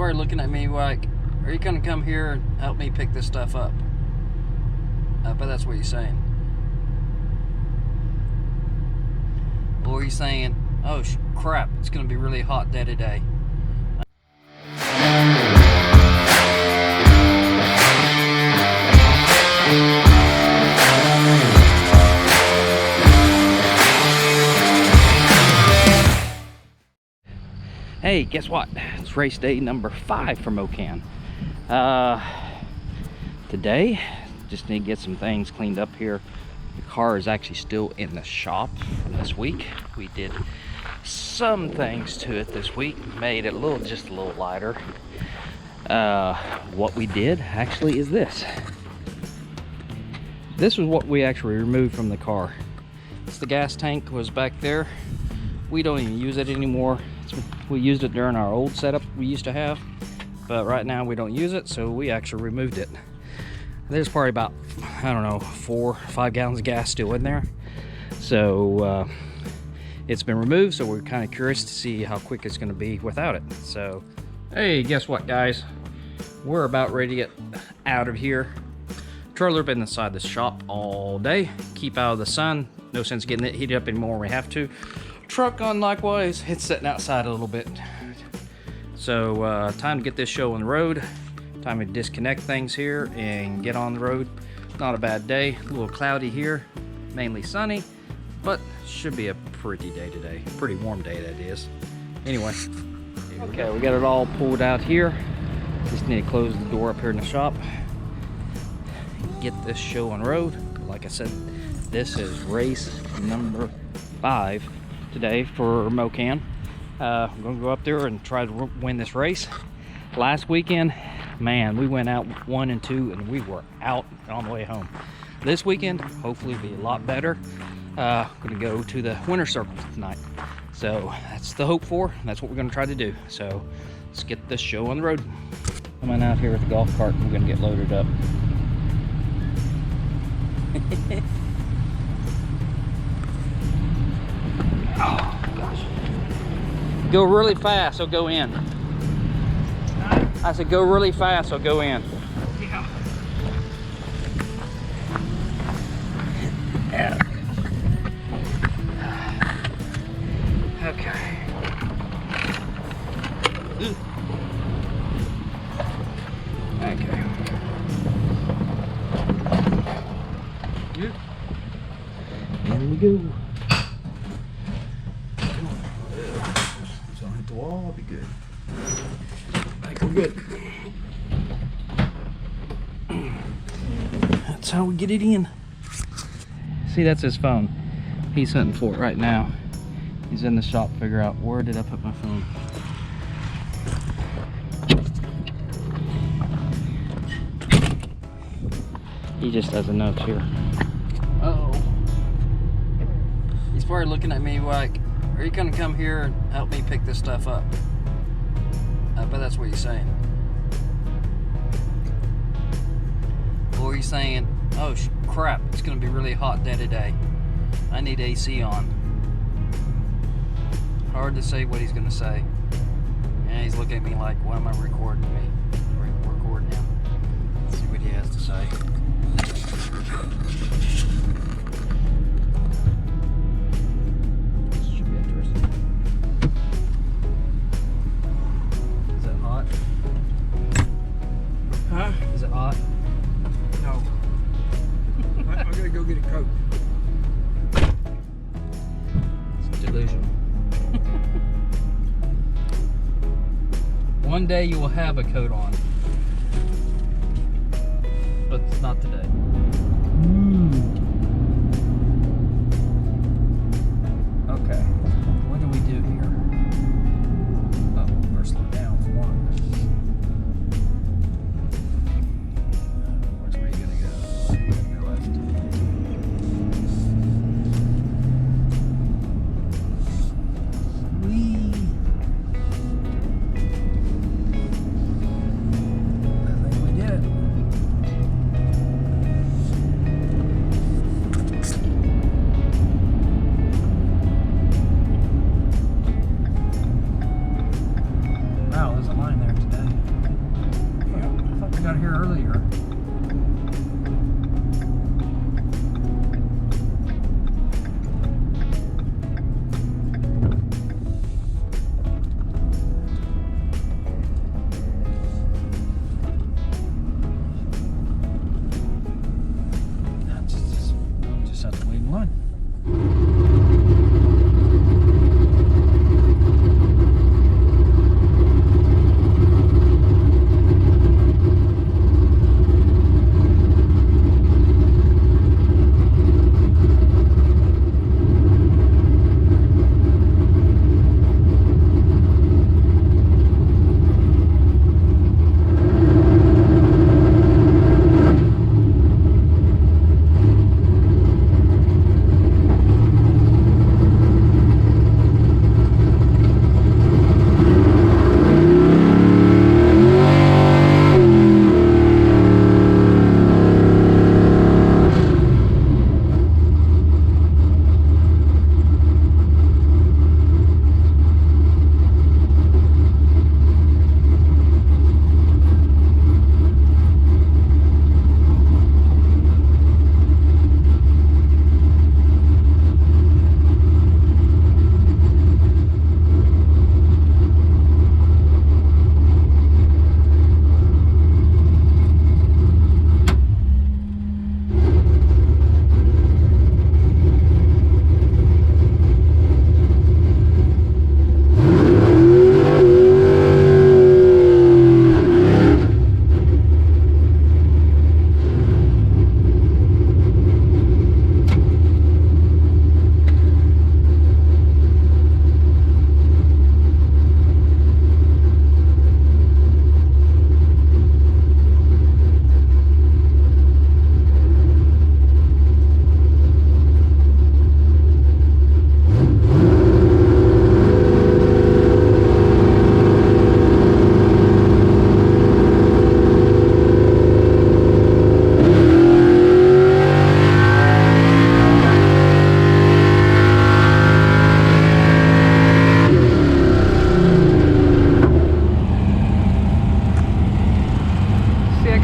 probably looking at me like, are you gonna come here and help me pick this stuff up? But that's what he's saying. Or he's saying, oh crap, it's gonna be really hot day today. Hey, guess what? It's race day number 5 for Mokan. Today, just need to get some things cleaned up here. The car is actually still in the shop from this week. We did some things to it this week, made it just a little lighter. What we did actually is this. This was what we actually removed from the car. It's the gas tank was back there. We don't even use it anymore. We used it during our old setup we used to have, but right now we don't use it, so we actually removed it. There's probably about, I don't know, 4 or 5 gallons of gas still in there. So it's been removed, so we're kind of curious to see how quick it's going to be without it. So, hey, guess what, guys? We're about ready to get out of here. Trailer been inside the shop all day. Keep out of the sun. No sense getting it heated up anymore when we have to. Truck on likewise, it's sitting outside a little bit. So time to get this show on the road. Time to disconnect things here and get on the road. Not a bad day. A little cloudy here, mainly sunny, but should be a pretty day today. Pretty warm day that is. Anyway, okay, we got it all pulled out here. Just need to close the door up here in the shop. Get this show on the road. Like I said, this is race number 5 today for Mokan. I'm gonna go up there and try to win this race. Last weekend, man, we went out 1 and 2 and we were out on the way home. This weekend, hopefully it'll be a lot better. Gonna go to the winter circle tonight. So that's the hope for. That's what we're gonna try to do. So let's get this show on the road. Coming out here with the golf cart, we're gonna get loaded up. Oh gosh. Go really fast, so go in. I said go really fast, so go in. Yeah. Okay. Okay. Here we go. Don't hit the wall, I'll be good. I think we're good. That's how we get it in. See, that's his phone. He's hunting for it right now. He's in the shop, figure out where did I put my phone. He just doesn't know it's here. Uh-oh. He's probably looking at me like, are you gonna come here and help me pick this stuff up? But that's what he's saying. Or he's saying, oh crap, it's gonna be really hot day today. I need AC on. Hard to say what he's gonna say. And he's looking at me like, why am I recording me? We're recording him. Let's see what he has to say. This should be interesting. Is it hot? Huh? Is it hot? No. I gotta go get a coat. It's delusional. One day you will have a coat on, but it's not today. Okay, what do we do here? Oh, we're slow down for one. Where's where you gonna go? You're gonna go left. Wow, there's a line there today. I thought we got here earlier. Just have to wait in line.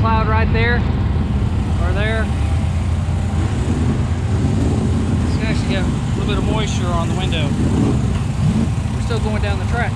Cloud right there, or there. It's actually got a little bit of moisture on the window. We're still going down the track.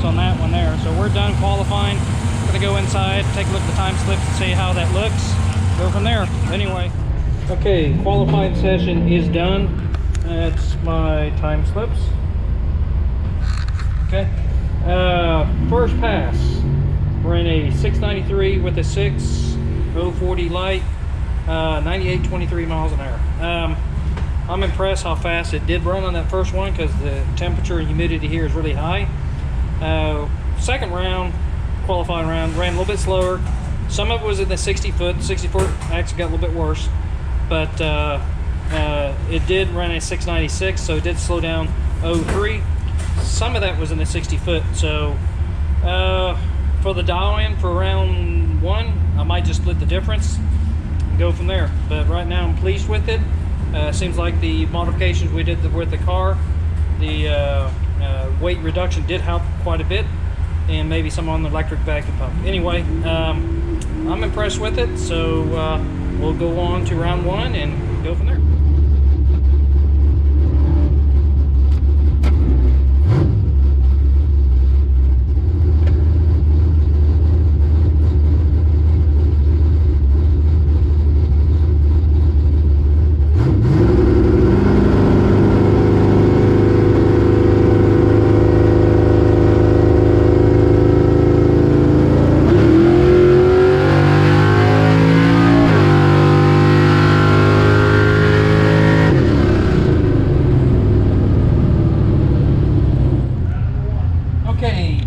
On that one there, so we're done qualifying. We're gonna go inside, take a look at the time slips and see how that looks, go from there. Anyway, okay, qualifying session is done. That's my time slips. Okay, first pass, we're in a 693 with a 6040 light, 98.23 miles an hour. I'm impressed how fast it did run on that first one because the temperature and humidity here is really high. Second round, qualifying round, ran a little bit slower. Some of it was in the 60 foot actually got a little bit worse, but it did run a 696, so it did slow down 03. Some of that was in the 60 foot, so for the dial in for round one, I might just split the difference and go from there. But right now I'm pleased with it. Seems like the modifications we did with the car, the weight reduction did help quite a bit, and maybe some on the electric vacuum pump. Anyway, I'm impressed with it, so we'll go on to round one and go from there. Okay,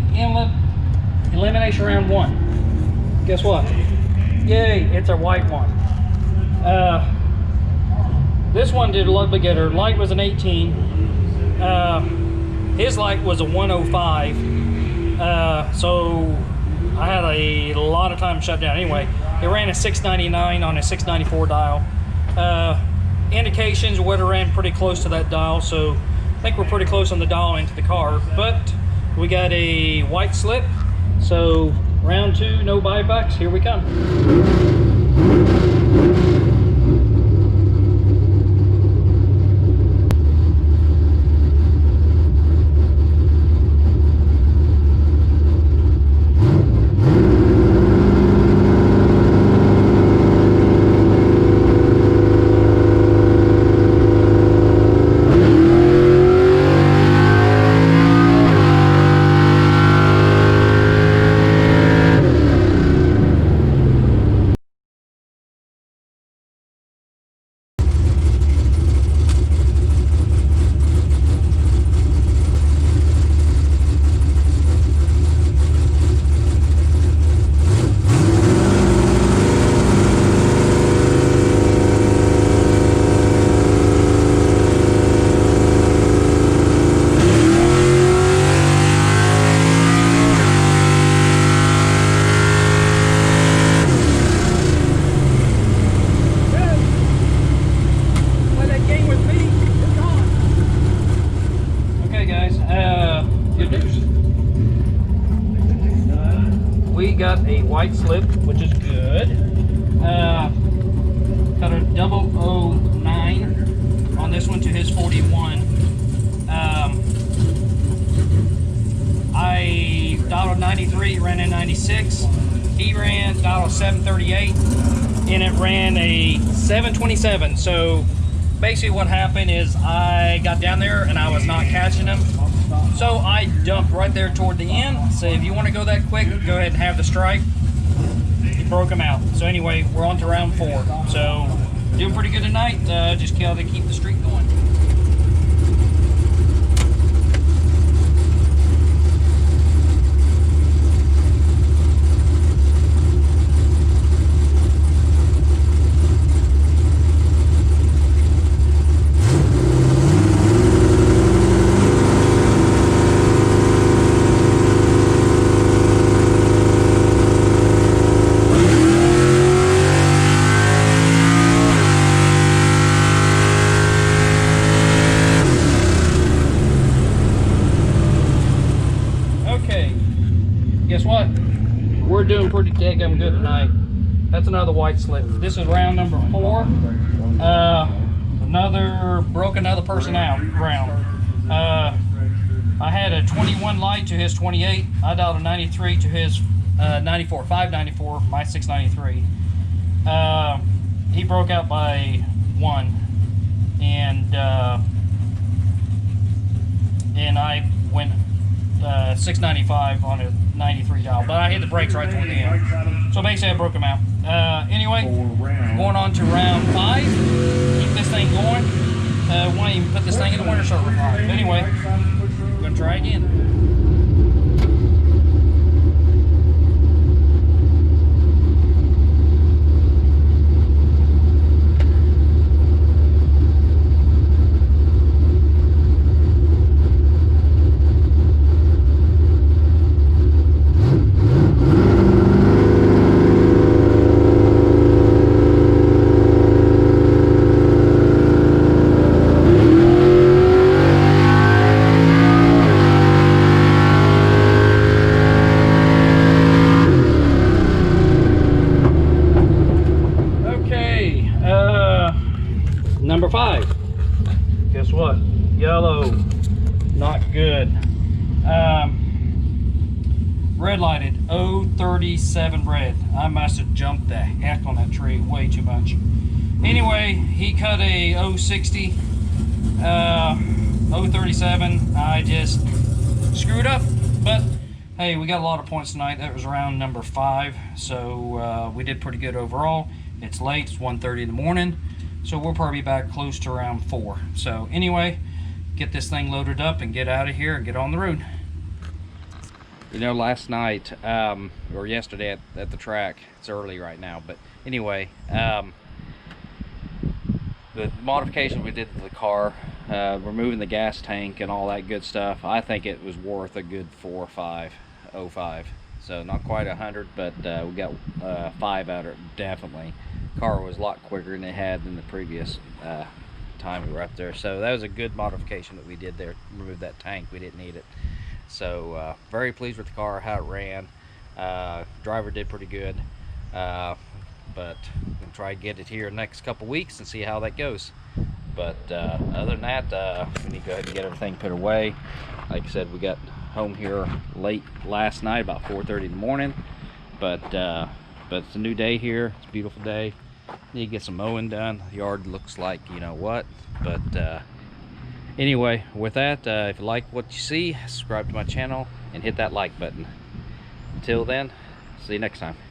elimination round one. Guess what? Yay, it's a white one. This one did a lot bigger. Light was an 18. His light was a 105. So I had a lot of time shut down. Anyway, it ran a 699 on a 694 dial. Indications would have ran pretty close to that dial, so I think we're pretty close on the dial into the car, but we got a white slip, so round two, no buybacks, here we come. We got a white slip, which is good. Got a 009 on this one to his 41. I dialed 93, ran in 96. He ran dialed 738, and it ran a 727. So basically what happened is I got down there and I was not catching him. So I dumped right there toward the end. So if you want to go that quick, go ahead and have the stripe. He broke him out. So anyway, we're on to round four. So doing pretty good tonight. Just got to keep the streak going. Guess what? We're doing pretty daggum good tonight. That's another white slip. This is round number 4. Broke another person out round. I had a 21 light to his 28. I dialed a 93 to his 94, 594, my 693. He broke out by 1, and I went 695 on a 93 dial, but I hit the brakes right toward the end. So basically I broke him out. Anyway, going on to round 5. Keep this thing going. Want to even put this thing in the winter circle 5. Anyway, we're going to try again. Number 5. Guess what? Yellow. Not good. Red lighted 037 red. I must have jumped the heck on that tree way too much. Anyway, he cut a 060, 037. I just screwed up, but hey, we got a lot of points tonight. That was round number 5, so we did pretty good overall. It's late, it's 1:30 in the morning, so we'll probably be back close to around 4. So anyway, get this thing loaded up and get out of here and get on the road. You know, last night, or yesterday at the track, it's early right now, but anyway, the modification we did to the car, removing the gas tank and all that good stuff, I think it was worth a good 4 or 5, 05. So not quite 100, but we got 5 out of it, definitely. Car was a lot quicker than it had in the previous time we were up there. So that was a good modification that we did there, remove that tank. We didn't need it. So very pleased with the car, how it ran. Driver did pretty good, but we'll try to get it here next couple weeks and see how that goes. But other than that, we need to go ahead and get everything put away. Like I said, we got home here late last night, about 4:30 in the morning. But it's a new day here. It's a beautiful day. Need to get some mowing done. The yard looks like you know what. But anyway, with that, if you like what you see, subscribe to my channel and hit that like button. Until then, see you next time.